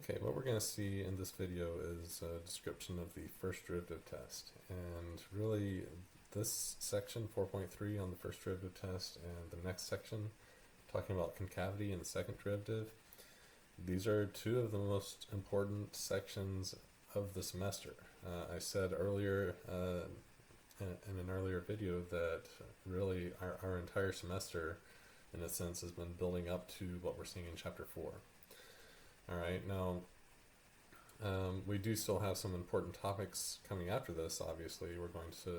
Okay, what we're going to see in this video is a description of the first derivative test. And really, this section, 4.3 on the first derivative test, and the next section, talking about concavity and the second derivative, these are two of the most important sections of the semester. I said earlier in an earlier video that really our entire semester, in a sense, has been building up to what we're seeing in chapter 4. All right, now we do still have some important topics coming after this. Obviously, we're going to,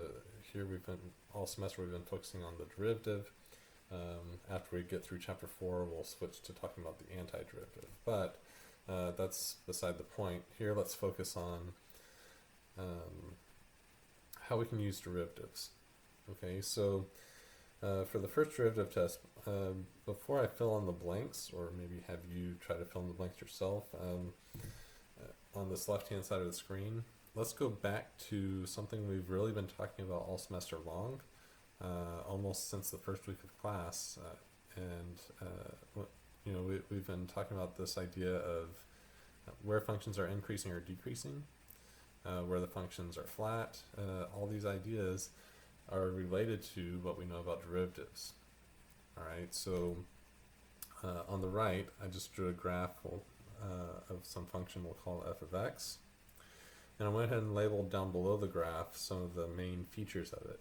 here we've been, all semester we've been focusing on the derivative. After we get through chapter 4, we'll switch to talking about the antiderivative. But that's beside the point. Here, let's focus on how we can use derivatives. Okay, so for the first derivative test, before I fill in the blanks, or maybe have you try to fill in the blanks yourself, on this left-hand side of the screen, let's go back to something we've really been talking about all semester long, almost since the first week of class. We've been talking about this idea of where functions are increasing or decreasing, where the functions are flat. All these ideas are related to what we know about derivatives. All right, so on the right, I just drew a graph of some function we'll call f of x. And I went ahead and labeled down below the graph some of the main features of it.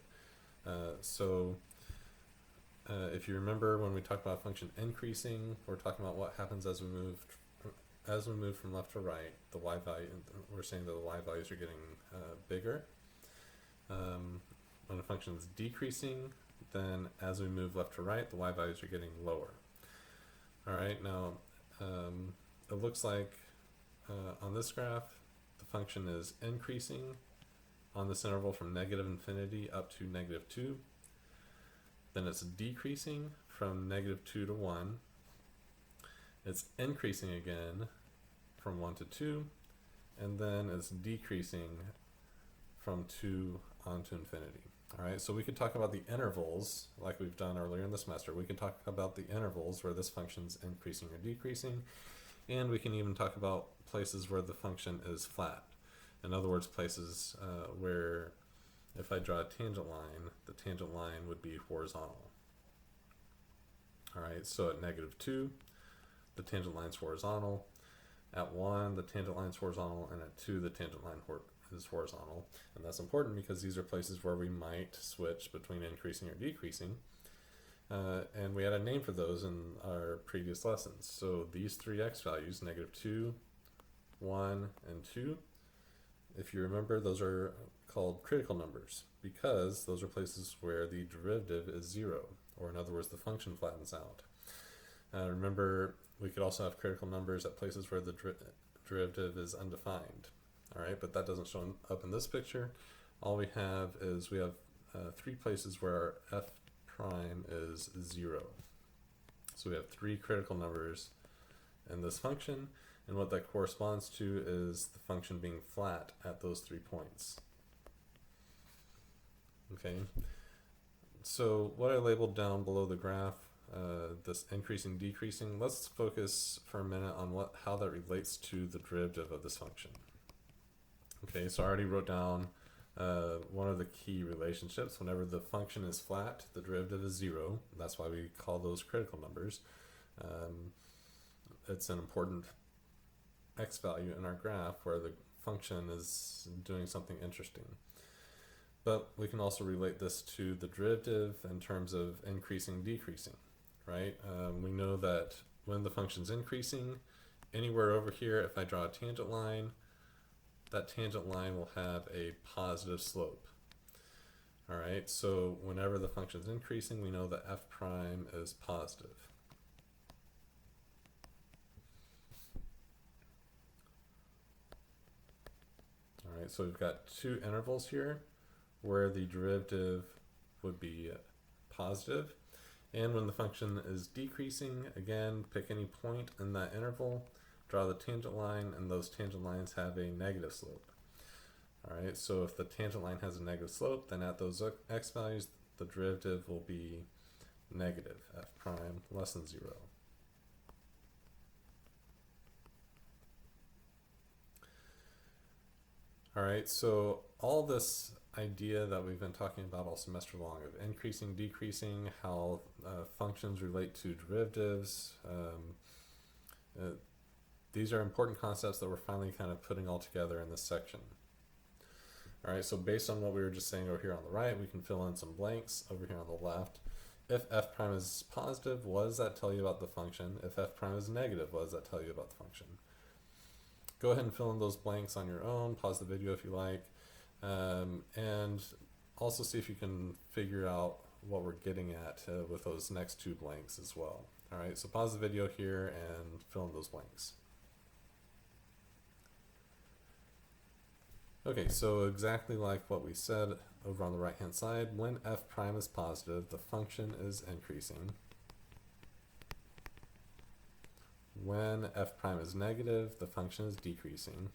If you remember when we talked about function increasing, we're talking about what happens as we move from left to right. The y value, we're saying that the y values are getting bigger. When a function is decreasing, then as we move left to right, the y values are getting lower. All right, now it looks like on this graph, the function is increasing on this interval from negative infinity up to negative 2. Then it's decreasing from negative 2 to 1. It's increasing again from 1 to 2. And then it's decreasing from 2 on to infinity. All right, so we could talk about the intervals like we've done earlier in the semester. We can talk about the intervals where this function's increasing or decreasing, and we can even talk about places where the function is flat. In other words, places where if I draw a tangent line, the tangent line would be horizontal. All right, so at negative 2, the tangent line's horizontal. At 1, the tangent line's horizontal, and at 2, the tangent line is horizontal. And that's important because these are places where we might switch between increasing or decreasing. And we had a name for those in our previous lessons. So these three x values, negative 2, 1, and 2, if you remember, those are called critical numbers because those are places where the derivative is 0, or in other words, the function flattens out. Remember, we could also have critical numbers at places where the derivative is undefined. All right, but that doesn't show up in this picture. All we have is we have 3 places where our f prime is 0. So we have 3 critical numbers in this function, and what that corresponds to is the function being flat at those 3 points. Okay, so what I labeled down below the graph, this increasing, decreasing, let's focus for a minute on how that relates to the derivative of this function. Okay, so I already wrote down one of the key relationships. Whenever the function is flat, the derivative is 0. That's why we call those critical numbers. It's an important x value in our graph where the function is doing something interesting. But we can also relate this to the derivative in terms of increasing, decreasing, right? We know that when the function's increasing, anywhere over here, if I draw a tangent line, that tangent line will have a positive slope. All right, so whenever the function is increasing, we know that f prime is positive. All right, so we've got 2 intervals here where the derivative would be positive. And when the function is decreasing, again, pick any point in that interval, draw the tangent line, and those tangent lines have a negative slope. All right, so if the tangent line has a negative slope, then at those x values, the derivative will be negative, f prime less than 0. Alright, so all this idea that we've been talking about all semester long of increasing, decreasing, how functions relate to derivatives, these are important concepts that we're finally kind of putting all together in this section. Alright, so based on what we were just saying over here on the right, we can fill in some blanks over here on the left. If f prime is positive, what does that tell you about the function? If f prime is negative, what does that tell you about the function? Go ahead and fill in those blanks on your own, pause the video if you like, and also see if you can figure out what we're getting at with those next two blanks as well. Alright, so pause the video here and fill in those blanks. Okay, so exactly like what we said over on the right hand side, when f prime is positive, the function is increasing. When f prime is negative, the function is decreasing.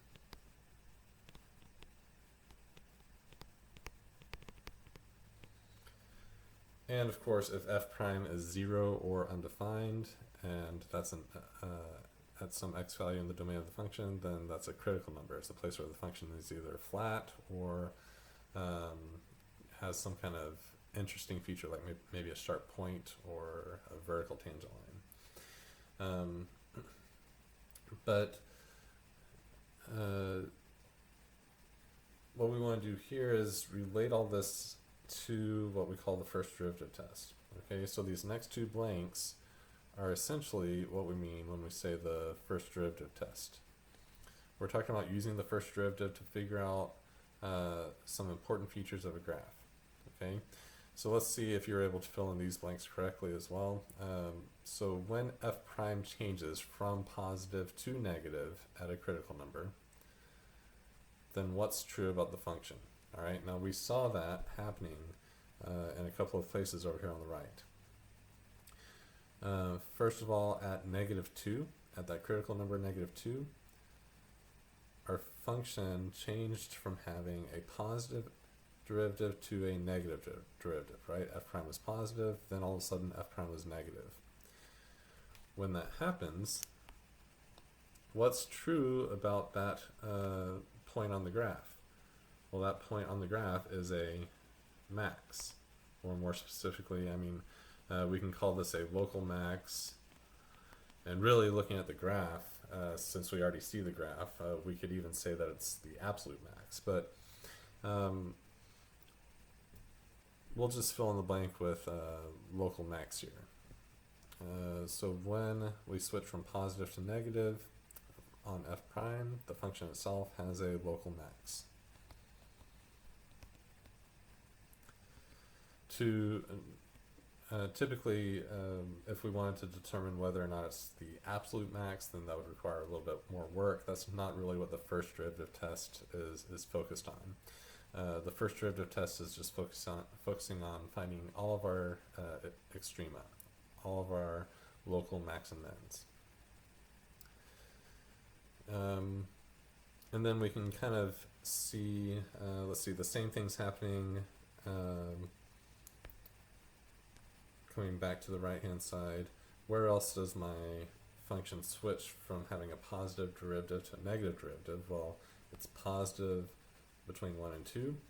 And of course, if f prime is 0 or undefined, and that's at some x value in the domain of the function, then that's a critical number. It's a place where the function is either flat or has some kind of interesting feature, like maybe a sharp point or a vertical tangent line. But what we want to do here is relate all this to what we call the first derivative test. Okay, so these next two blanks are essentially what we mean when we say the first derivative test. We're talking about using the first derivative to figure out some important features of a graph. Okay, so let's see if you're able to fill in these blanks correctly as well. So when f prime changes from positive to negative at a critical number, then what's true about the function? All right, now we saw that happening in a couple of places over here on the right. First of all, at -2, at that critical number -2, our function changed from having a positive derivative to a negative derivative, right? F prime was positive, then all of a sudden f prime was negative. When that happens, what's true about that point on the graph? Well, that point on the graph is a max, or more specifically, I mean, we can call this a local max. And really, looking at the graph, since we already see the graph, we could even say that it's the absolute max. But we'll just fill in the blank with local max here. So when we switch from positive to negative on f prime, the function itself has a local max. Typically, if we wanted to determine whether or not it's the absolute max, then that would require a little bit more work. That's not really what the first derivative test is focused on. The first derivative test is just focusing on finding all of our extrema, all of our local max and mins. And then we can kind of see, let's see, the same thing's happening coming back to the right hand side. Where else does my function switch from having a positive derivative to a negative derivative? Well, it's positive between 1 and 2,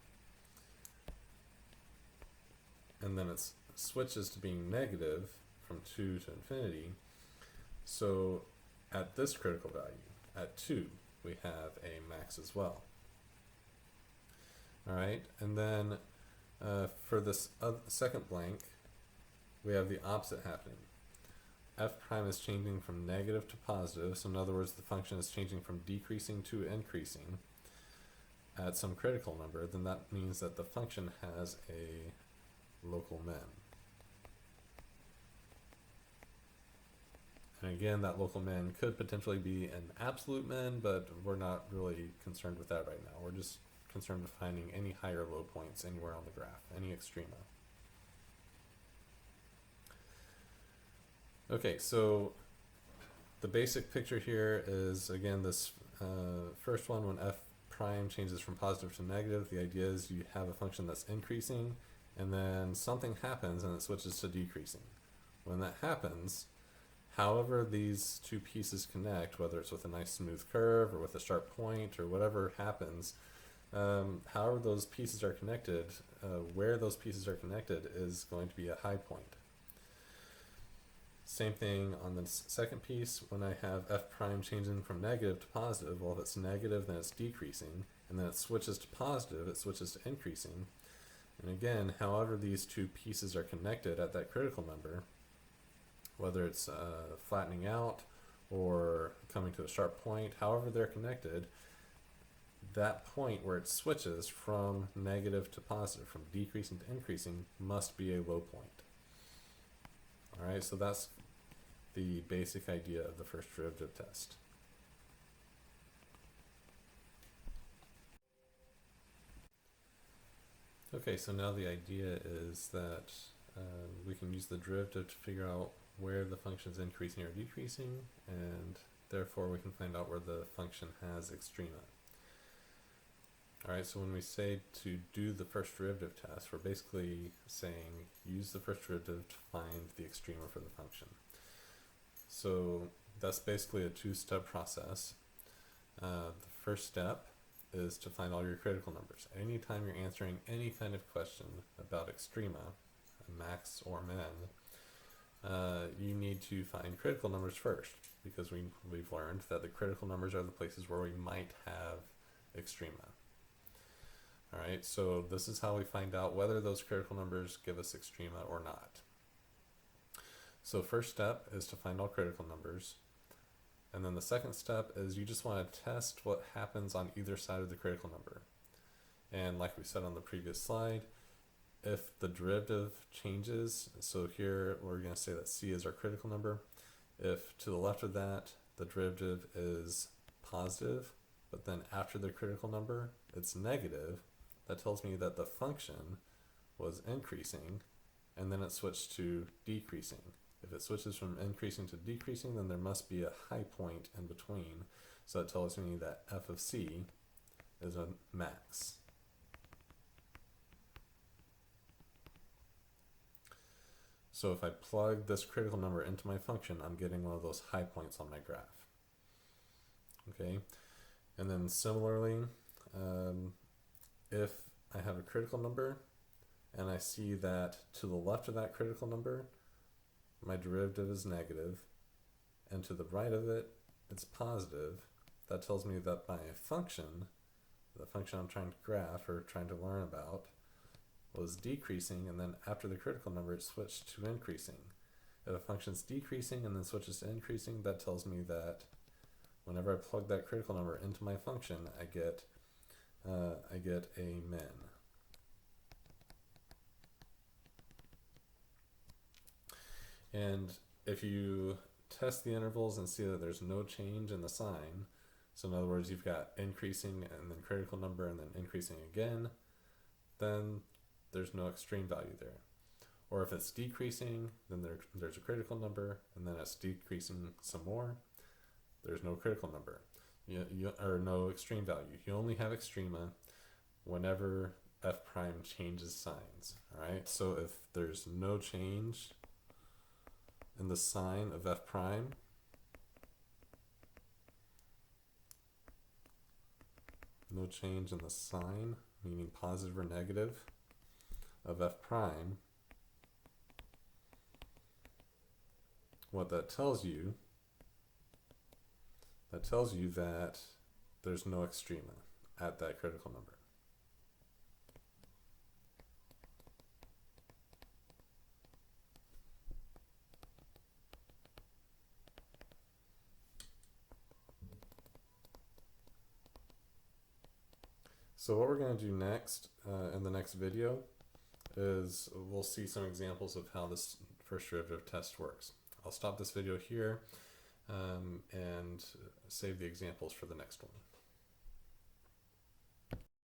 and then it switches to being negative from 2 to infinity. So at this critical value, at 2, we have a max as well. Alright, and then for this second blank, we have the opposite happening. F prime is changing from negative to positive, so in other words, the function is changing from decreasing to increasing at some critical number. Then that means that the function has a local min. And again, that local min could potentially be an absolute min, but we're not really concerned with that right now. We're just concerned with finding any high or low points anywhere on the graph, any extrema. Okay, so the basic picture here is, again, this first one, when f prime changes from positive to negative, the idea is you have a function that's increasing, and then something happens and it switches to decreasing. When that happens, however these two pieces connect, whether it's with a nice smooth curve or with a sharp point or whatever happens, However those pieces are connected, where those pieces are connected is going to be a high point. Same thing on the second piece. When I have f prime changing from negative to positive, well, if it's negative, then it's decreasing, and then it switches to positive, it switches to increasing. And again, however these two pieces are connected at that critical number, whether it's flattening out or coming to a sharp point, however they're connected, that point where it switches from negative to positive, from decreasing to increasing, must be a low point. Alright, so that's the basic idea of the first derivative test. Okay, so now the idea is that we can use the derivative to figure out where the function is increasing or decreasing, and therefore we can find out where the function has extrema. Alright, so when we say to do the first derivative test, we're basically saying use the first derivative to find the extrema for the function. So that's basically a two-step process. The first step is to find all your critical numbers. Anytime you're answering any kind of question about extrema, max or min, you need to find critical numbers first, because we've learned that the critical numbers are the places where we might have extrema. Alright, so this is how we find out whether those critical numbers give us extrema or not. So first step is to find all critical numbers. And then the second step is you just want to test what happens on either side of the critical number. And like we said on the previous slide, if the derivative changes, so here we're going to say that c is our critical number. If to the left of that the derivative is positive, but then after the critical number it's negative, that tells me that the function was increasing and then it switched to decreasing. If it switches from increasing to decreasing, then there must be a high point in between. So that tells me that f of c is a max. So if I plug this critical number into my function, I'm getting one of those high points on my graph. Okay, and then similarly, if I have a critical number and I see that to the left of that critical number my derivative is negative, and to the right of it it's positive, that tells me that my function, the function I'm trying to graph or trying to learn about, was decreasing, and then after the critical number it switched to increasing. If a function's decreasing and then switches to increasing, that tells me that whenever I plug that critical number into my function, I get a min. And if you test the intervals and see that there's no change in the sign, so in other words you've got increasing and then critical number and then increasing again, then there's no extreme value there. Or if it's decreasing, then there's a critical number and then it's decreasing some more, there's no critical number, or no extreme value. You only have extrema whenever f prime changes signs. Alright, so if there's no change in the sign of f prime, no change in the sign, meaning positive or negative, of f prime, what that tells you that there's no extrema at that critical number. So what we're going to do next in the next video is we'll see some examples of how this first derivative test works. I'll stop this video here and save the examples for the next one.